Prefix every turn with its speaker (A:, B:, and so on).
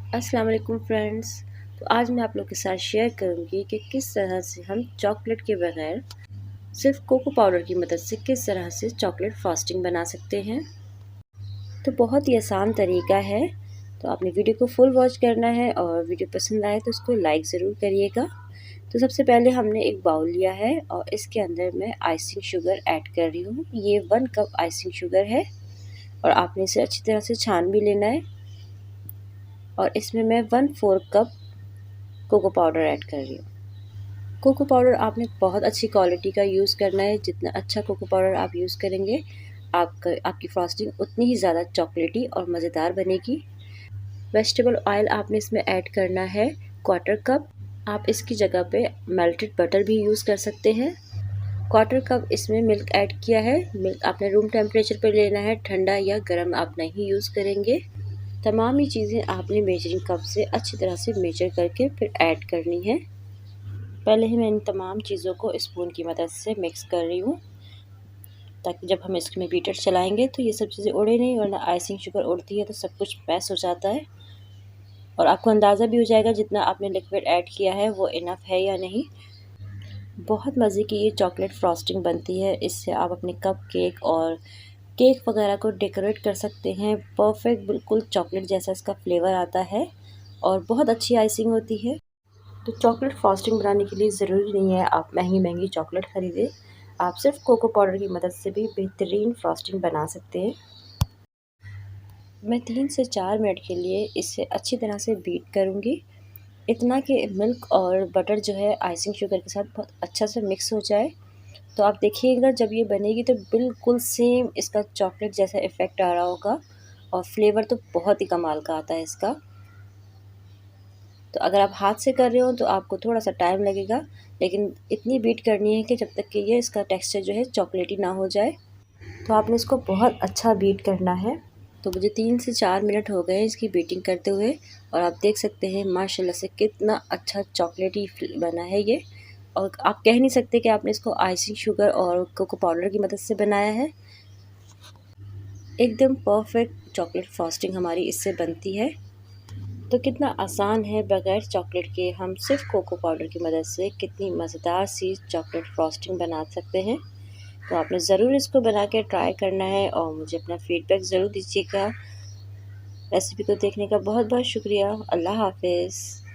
A: अस्सलाम वालेकुम फ्रेंड्स। तो आज मैं आप लोग के साथ शेयर करूंगी कि किस तरह से हम चॉकलेट के बगैर सिर्फ कोको पाउडर की मदद से किस तरह से चॉकलेट फ्रॉस्टिंग बना सकते हैं। तो बहुत ही आसान तरीका है। तो आपने वीडियो को फुल वॉच करना है और वीडियो पसंद आए तो उसको लाइक ज़रूर करिएगा। तो सबसे पहले हमने एक बाउल लिया है और इसके अंदर मैं आइसिंग शुगर ऐड कर रही हूँ। ये 1 कप आइसिंग शुगर है और आपने इसे अच्छी तरह से छान भी लेना है। और इसमें मैं 1/4 कप कोको पाउडर ऐड कर रही हूँ। कोको पाउडर आपने बहुत अच्छी क्वालिटी का यूज़ करना है। जितना अच्छा कोको पाउडर आप यूज़ करेंगे आपकी फ्रॉस्टिंग उतनी ही ज़्यादा चॉकलेटी और मज़ेदार बनेगी। वेजिटेबल ऑयल आपने इसमें ऐड करना है 1/4 कप। आप इसकी जगह पे मेल्टेड बटर भी यूज़ कर सकते हैं। 1/4 कप इसमें मिल्क ऐड किया है। मिल्क आपने रूम टेम्परेचर पर लेना है, ठंडा या गर्म आप नहीं यूज़ करेंगे। तमाम ही चीज़ें आपने मेजरिंग कप से अच्छी तरह से मेजर करके फिर ऐड करनी है। पहले ही मैं इन तमाम चीज़ों को स्पून की मदद से मिक्स कर रही हूँ, ताकि जब हम इसमें बीटर चलाएंगे तो ये सब चीज़ें उड़े नहीं, वरना आइसिंग शुगर उड़ती है तो सब कुछ मैश हो जाता है। और आपको अंदाज़ा भी हो जाएगा जितना आपने लिक्विड ऐड किया है वो इनफ है या नहीं। बहुत मज़े की ये चॉकलेट फ्रॉस्टिंग बनती है। इससे आप अपने कप केक और केक वगैरह को डेकोरेट कर सकते हैं। परफेक्ट बिल्कुल चॉकलेट जैसा इसका फ्लेवर आता है और बहुत अच्छी आइसिंग होती है। तो चॉकलेट फ्रॉस्टिंग बनाने के लिए ज़रूरी नहीं है आप महंगी महंगी चॉकलेट ख़रीदें। आप सिर्फ कोको पाउडर की मदद से भी बेहतरीन फ्रॉस्टिंग बना सकते हैं। मैं 3 से 4 मिनट के लिए इसे अच्छी तरह से बीट करूँगी, इतना कि मिल्क और बटर जो है आइसिंग शुगर के साथ बहुत अच्छा से मिक्स हो जाए। तो आप देखिएगा जब ये बनेगी तो बिल्कुल सेम इसका चॉकलेट जैसा इफ़ेक्ट आ रहा होगा और फ्लेवर तो बहुत ही कमाल का आता है इसका। तो अगर आप हाथ से कर रहे हो तो आपको थोड़ा सा टाइम लगेगा, लेकिन इतनी बीट करनी है कि जब तक कि ये इसका टेक्सचर जो है चॉकलेटी ना हो जाए। तो आपने इसको बहुत अच्छा बीट करना है। तो मुझे 3 से 4 मिनट हो गए इसकी बीटिंग करते हुए और आप देख सकते हैं माशाल्लाह से कितना अच्छा चॉकलेटी बना है ये। और आप कह नहीं सकते कि आपने इसको आइसिंग शुगर और कोको पाउडर की मदद से बनाया है। एकदम परफेक्ट चॉकलेट फ्रॉस्टिंग हमारी इससे बनती है। तो कितना आसान है, बगैर चॉकलेट के हम सिर्फ कोको पाउडर की मदद से कितनी मज़ेदार सी चॉकलेट फ्रॉस्टिंग बना सकते हैं। तो आपने ज़रूर इसको बना के ट्राई करना है और मुझे अपना फ़ीडबैक ज़रूर दीजिएगा। रेसिपी को देखने का बहुत बहुत शुक्रिया। अल्लाह हाफ़िज़।